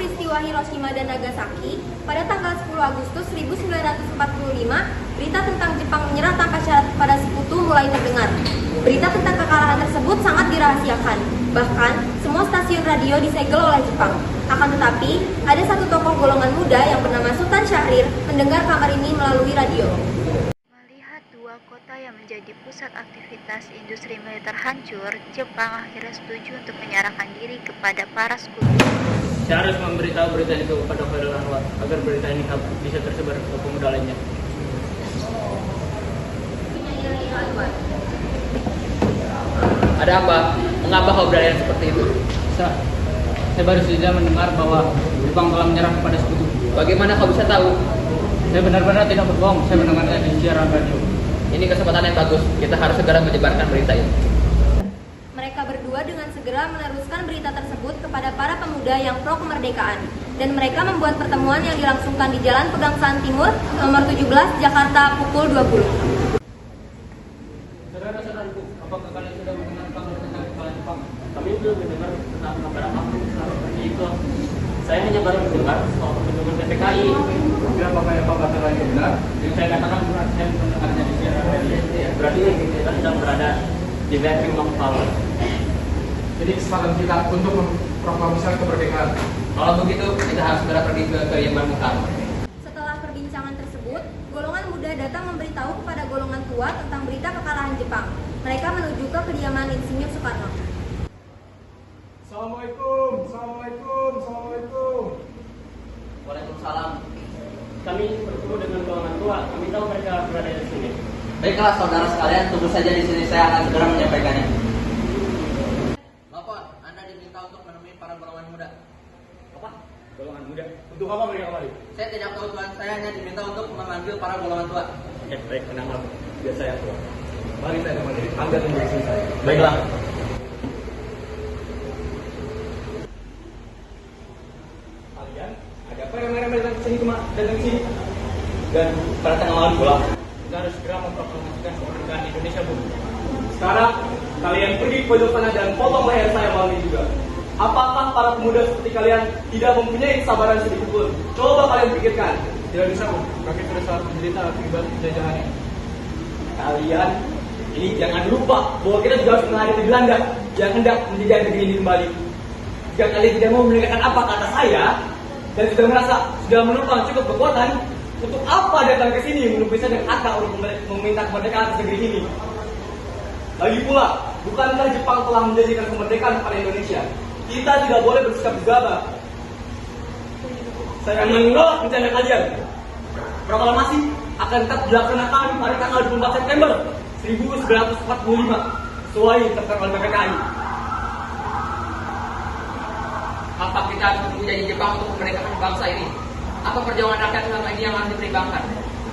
peristiwa Hiroshima dan Nagasaki, pada tanggal 10 Agustus 1945, berita tentang Jepang menyerah tanpa syarat kepada sekutu mulai terdengar. Berita tentang kekalahan tersebut sangat dirahasiakan. Bahkan, semua stasiun radio disegel oleh Jepang. Akan tetapi, ada satu tokoh golongan muda yang bernama Sultan Syahrir mendengar kabar ini melalui radio. Melihat dua kota yang menjadi pusat aktivitas industri militer hancur, Jepang akhirnya setuju untuk menyerahkan diri kepada para sekutu. Saya harus memberitahu berita itu kepada Khairul Anwar agar berita ini bisa tersebar ke pemuda lainnya. Ada apa? Mengapa kau berani seperti itu? Saya baru saja mendengar bahwa Jepang telah menyerah kepada sekutu. Bagaimana kau bisa tahu? Saya benar-benar tidak berbohong. Saya mendengarnya di siaran radio. Ini kesempatan yang bagus. Kita harus segera menyebarkan berita ini. Mereka berdua dengan segera meneruskan berita tersebut kepada para pemuda yang pro kemerdekaan. Dan mereka membuat pertemuan yang dilangsungkan di Jalan Pegangsaan Timur, nomor 17, Jakarta, pukul 20. Saudara-saudaraku, apakah kalian sudah mendengar kabar tentang kekalahan Jepang? Kami belum mendengar tentang kabar apa-apa seperti itu. Saya hanya baru mendengar soal perlindungan PPKI. Apakah yang Pak katakan itu benar? Yang saya katakan benar, saya mendengarnya di siaran radio. Berarti kita sedang berada di Batting of Power. Jadi kesempatan kita untuk memproklamasikan kemerdekaan. Kalau begitu, kita harus segera pergi ke kediaman utama. Setelah perbincangan tersebut, golongan muda datang memberitahu kepada golongan tua tentang berita kekalahan Jepang. Mereka menuju ke kediaman Insinyur Soekarno. Assalamualaikum, assalamualaikum, assalamualaikum. Waalaikumsalam. Kami bertemu dengan golongan tua. Kami tahu mereka berada di sini. Baiklah saudara sekalian, tunggu saja di sini. Saya akan segera menyampaikannya. Bapak, Anda diminta untuk menemui para golongan muda. Apa? Golongan muda. Untuk apa mereka kembali? Saya tidak tahu Tuhan, saya hanya diminta untuk memanggil para golongan tua. Oke, baik, tenang lah. Biar saya tua. Mari saya kembali. Anda tunggu di sini saya. Baiklah. Kalian ada apa yang mereka datang ke sini datang ke sini? Dan pada tengah malam pula, kita harus segera memproklamasikan kemerdekaan Indonesia, Bu. Sekarang kalian pergi ke pojok sana dan potong leher saya malam ini juga. Apakah para pemuda seperti kalian tidak mempunyai kesabaran sedikit pun? Coba kalian pikirkan. Tidak bisa, Bu. Kami sudah sangat menderita akibat penjajahan ini. Kalian ini jangan lupa bahwa kita juga harus menghadapi Belanda yang hendak menjajah negeri ini kembali. Jika kalian tidak mau mendengarkan apa kata saya dan sudah merasa sudah menumpang cukup kekuatan, untuk apa datang ke sini menumpang dengan kata untuk meminta kemerdekaan atas negeri ini? Lagi pula, bukankah Jepang telah menjanjikan kemerdekaan kepada Indonesia? Kita tidak boleh bersikap gegabah. Saya menolak rencana kalian. Proklamasi akan tetap dilaksanakan pada tanggal 24 September 1945 sesuai ditetapkan oleh PPKI. Apa kita harus menunggu janji Jepang untuk kemerdekaan bangsa ini? Apa perjuangan rakyat selama ini yang harus dipertimbangkan?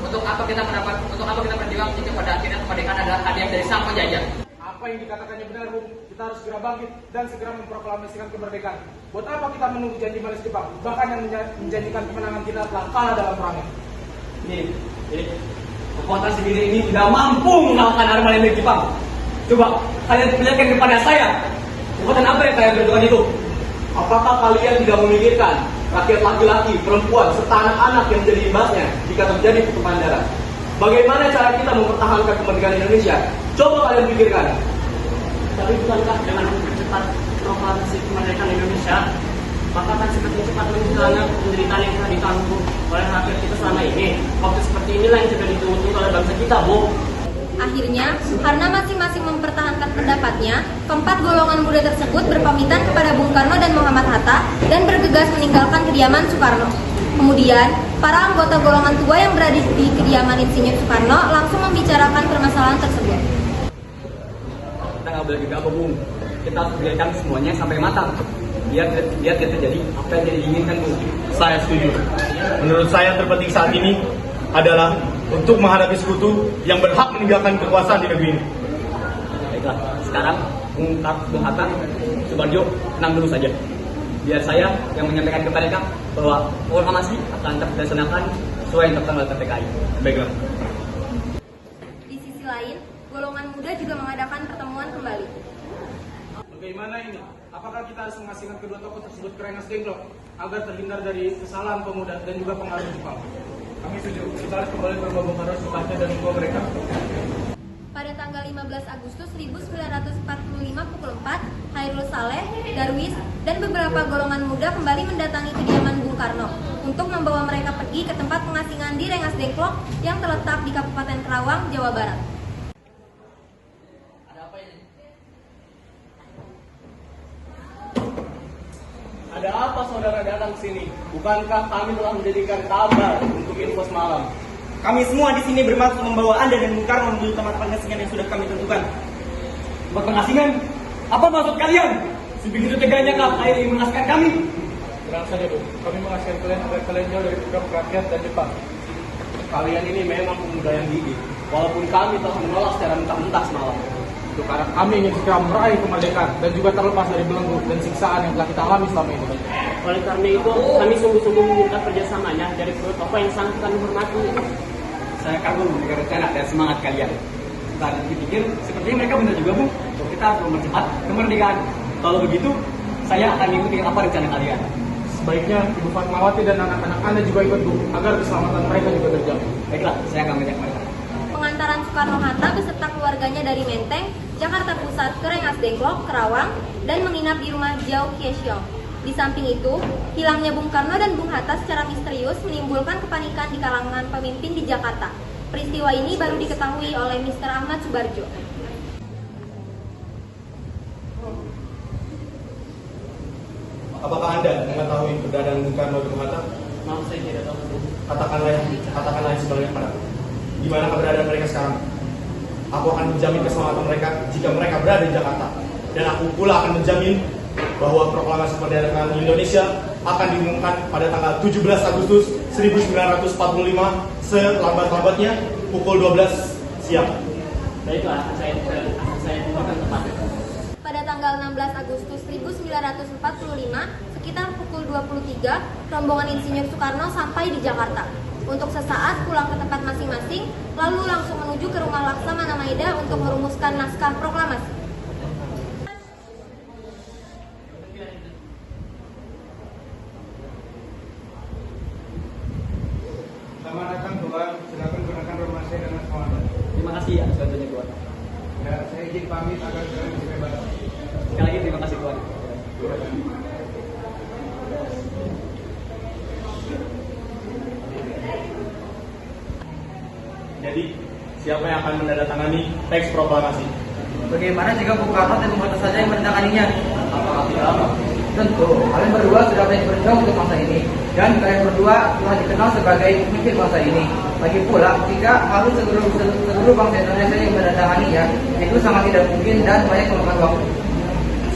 Untuk apa kita berjuang jika pada akhirnya kemerdekaan adalah hadiah dari sang penjajah? Apa yang dikatakannya benar, Bu. Kita harus segera bangkit dan segera memproklamasikan kemerdekaan. Buat apa kita menunggu janji manis Jepang? Bahkan yang menjanjikan kemenangan kita telah kalah dalam perangnya. Ini kekuatan sendiri ini tidak mampu mengalahkan armada milik Jepang. Coba kalian perlihatkan kepada saya kekuatan apa yang kalian berjuang itu. Apakah kalian tidak memikirkan rakyat laki-laki, perempuan, serta anak-anak yang menjadi imbasnya jika terjadi pertumpahan darah? Bagaimana cara kita mempertahankan kemerdekaan Indonesia? Coba kalian pikirkan. Tapi bukankah dengan mempercepat proklamasi kemerdekaan Indonesia, maka akan semakin cepat menghilangkan penderitaan yang telah ditanggung oleh rakyat kita selama ini. Waktu seperti inilah yang sudah ditunggu oleh bangsa kita, Bu. Akhirnya, karena masing-masing mempertahankan pendapatnya, keempat golongan muda tersebut berpamitan kepada Bung Karno dan Muhammad Hatta dan bergegas meninggalkan kediaman Soekarno. Kemudian, para anggota golongan tua yang berada di kediaman Insinyur Soekarno langsung membicarakan permasalahan tersebut. Kita nggak boleh gegabah, Bung. Kita harus pikirkan semuanya sampai matang. Biar tidak terjadi apa yang diinginkan, Bung. Saya setuju. Menurut saya yang terpenting saat ini adalah untuk menghadapi sekutu yang berhak meninggalkan kekuasaan di negeri ini. Baiklah, sekarang Bung Hatta, Subarjo, tenang dulu saja. Biar saya yang menyampaikan kepada mereka bahwa proklamasi akan tetap dilaksanakan sesuai yang ditetapkan oleh PPKI. Baiklah. Di sisi lain, golongan muda juga mengadakan pertemuan kembali. Bagaimana Bagaimana ini? Apakah kita harus mengasingkan kedua tokoh tersebut ke Rengas Dengklok agar terhindar dari kesalahan pemuda dan juga pengaruh Jepang? Kami setuju. Kita harus kembali berbagi harus tempatnya dan membawa mereka. Pada tanggal 15 Agustus 1945 pukul 4, Hairul Saleh, Darwis, dan beberapa golongan muda kembali mendatangi kediaman Bung Karno untuk membawa mereka pergi ke tempat pengasingan di Rengas Dengklok yang terletak di Kabupaten Karawang, Jawa Barat. Ada apa saudara datang sini? Bukankah kami telah menjadikan kabar untuk info semalam? Kami semua di sini bermaksud membawa Anda dan Bung Karno menuju tempat pengasingan yang sudah kami tentukan. Tempat pengasingan? Apa maksud kalian? Sebegitu teganya kah kalian ingin mengasingkan kami? Tenang saja, Bu. Kami mengasihkan kalian agar kalian jauh dari program rakyat dan Jepang. Kalian ini memang pemuda yang gigih. Walaupun kami telah menolak secara mentah-mentah semalam. Itu karena kami ingin segera meraih kemerdekaan dan juga terlepas dari belenggu dan siksaan yang telah kita alami selama ini. Oleh karena itu, kami sungguh-sungguh meminta kerjasamanya dari kedua tokoh yang sangat kami hormati. Saya kagum dengan rencana dan semangat kalian. Saat dipikir, sepertinya mereka benar juga, Bu. Kita harus mempercepat kemerdekaan. Kalau begitu, saya akan mengikuti apa rencana kalian. Sebaiknya Ibu Fatmawati dan anak-anak Anda juga ikut, Bu, agar keselamatan mereka juga terjaga. Baiklah, saya akan mengajak mereka. Pengantaran Soekarno-Hatta beserta keluarganya dari Menteng, Jakarta Pusat ke Rengas Dengklok, Karawang, dan menginap di rumah Jauh Kiesyong. Di samping itu, hilangnya Bung Karno dan Bung Hatta secara misterius menimbulkan kepanikan di kalangan pemimpin di Jakarta. Peristiwa ini baru diketahui oleh Mr. Ahmad Subarjo. Apakah Anda mengetahui keberadaan Bung Karno dan Bung Hatta? Maaf, saya tidak tahu. Katakanlah sebagai pada. Di mana keberadaan mereka sekarang? Aku akan menjamin keselamatan mereka jika mereka berada di Jakarta. Dan aku pula akan menjamin bahwa proklamasi kemerdekaan Indonesia akan diumumkan pada tanggal 17 Agustus 1945 selambat-lambatnya pukul 12 siang. Baiklah, akan saya tentukan tempatnya. Pada tanggal 16 Agustus 1945, sekitar pukul 23, rombongan Insinyur Soekarno sampai di Jakarta. Untuk sesaat pulang ke tempat masing-masing, lalu langsung menuju ke rumah Laksamana Maeda untuk merumuskan naskah proklamasi. Selamat datang, Tuan. Silakan gunakan rumah saya dengan selamat. Terima kasih atas bantuannya, Tuan. Ya, saya izin pamit agar kalian bisa bebas. Sekali lagi terima kasih, Tuan. Jadi, siapa yang akan menandatangani teks proklamasi? Bagaimana jika Bung Karno dan Bung Hatta saja yang menandatanganinya? Apakah tidak apa? Tentu, kalian berdua sudah banyak berjuang untuk bangsa ini. Dan kalian berdua telah dikenal sebagai pemimpin bangsa ini. Lagi pula, jika harus seluruh bangsa Indonesia yang menandatanganinya, itu sangat tidak mungkin dan banyak memakan waktu.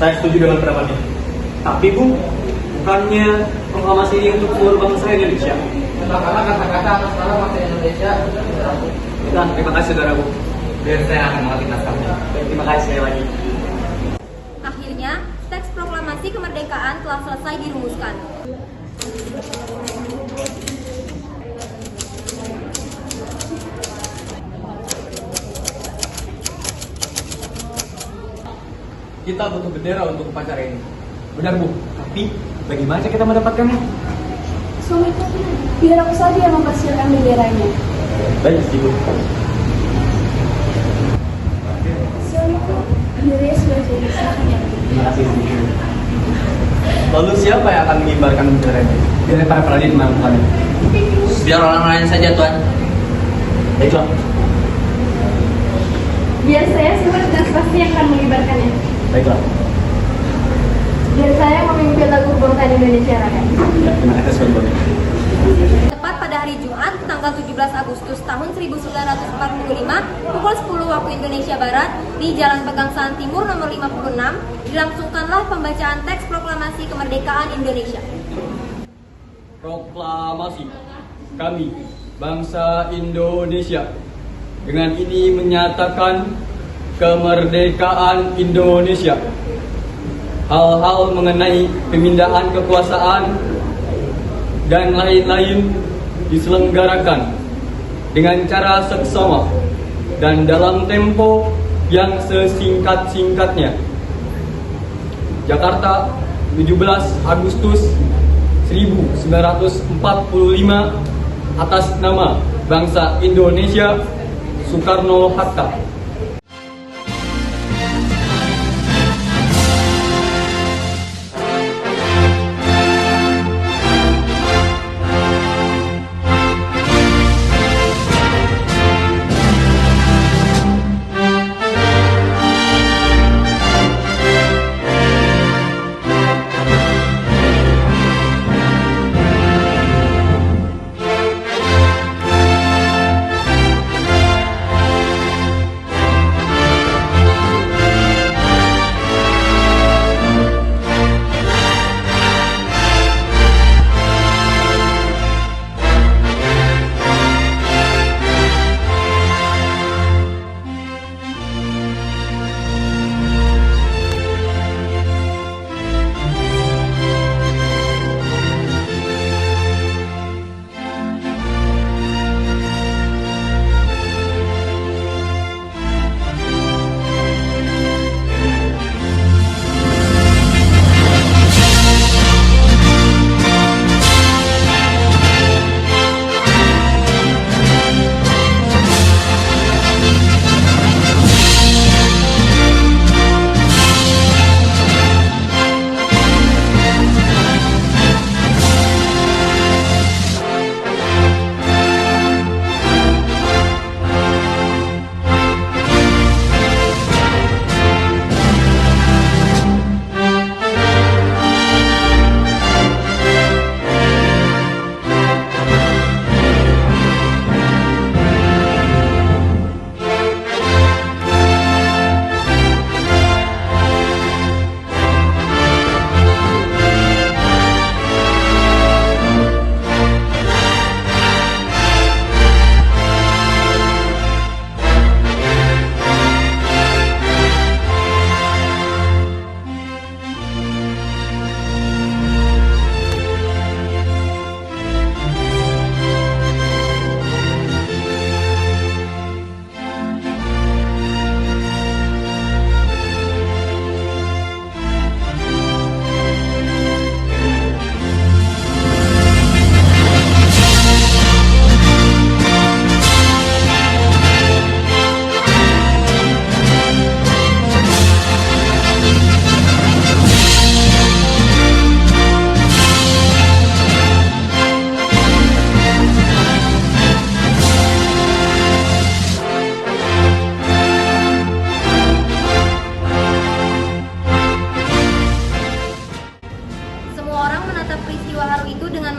Saya setuju dengan pendapat ini. Tapi Bu, bukannya proklamasi ini untuk seluruh bangsa Indonesia? Karena kata-kata atas nama bangsa Indonesia. Nah, terima kasih saudara Bu. Biar saya akan mengerti naskahnya. Terima kasih sekali lagi. Akhirnya, teks proklamasi kemerdekaan telah selesai dirumuskan. Kita butuh bendera untuk upacara ini. Benar Bu, tapi bagaimana kita mendapatkannya? Suamiku, biar aku saja yang mempersiapkan benderanya. Baik, Ibu. Suamiku, benderanya sudah jadi sahnya. Terima kasih, Ibu. Lalu siapa yang akan mengibarkan bendera ini? Biar para prajurit melakukannya. Biar orang lain saja, Tuan. Baiklah. Biar saya sebenarnya pasti yang akan mengibarkannya. Baiklah. Biar saya memimpin lagu kebangsaan Indonesia Raya. Ya, terima kasih sebenarnya. Tepat pada hari Jumat, tanggal 17 Agustus tahun 1945, pukul 10 waktu Indonesia Barat, di Jalan Pegangsaan Timur nomor 56, dilangsungkanlah pembacaan teks proklamasi kemerdekaan Indonesia. Proklamasi kami, bangsa Indonesia, dengan ini menyatakan kemerdekaan Indonesia. Hal-hal mengenai pemindahan kekuasaan dan lain-lain diselenggarakan dengan cara seksama dan dalam tempo yang sesingkat-singkatnya. Jakarta, 17 Agustus 1945, atas nama bangsa Indonesia, Soekarno-Hatta.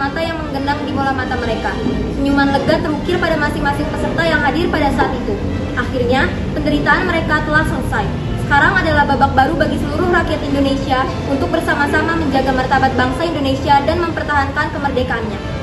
mata yang menggenang di bola mata mereka. Senyuman lega terukir pada masing-masing peserta yang hadir pada saat itu. Akhirnya, penderitaan mereka telah selesai. Sekarang adalah babak baru bagi seluruh rakyat Indonesia untuk bersama-sama menjaga martabat bangsa Indonesia dan mempertahankan kemerdekaannya.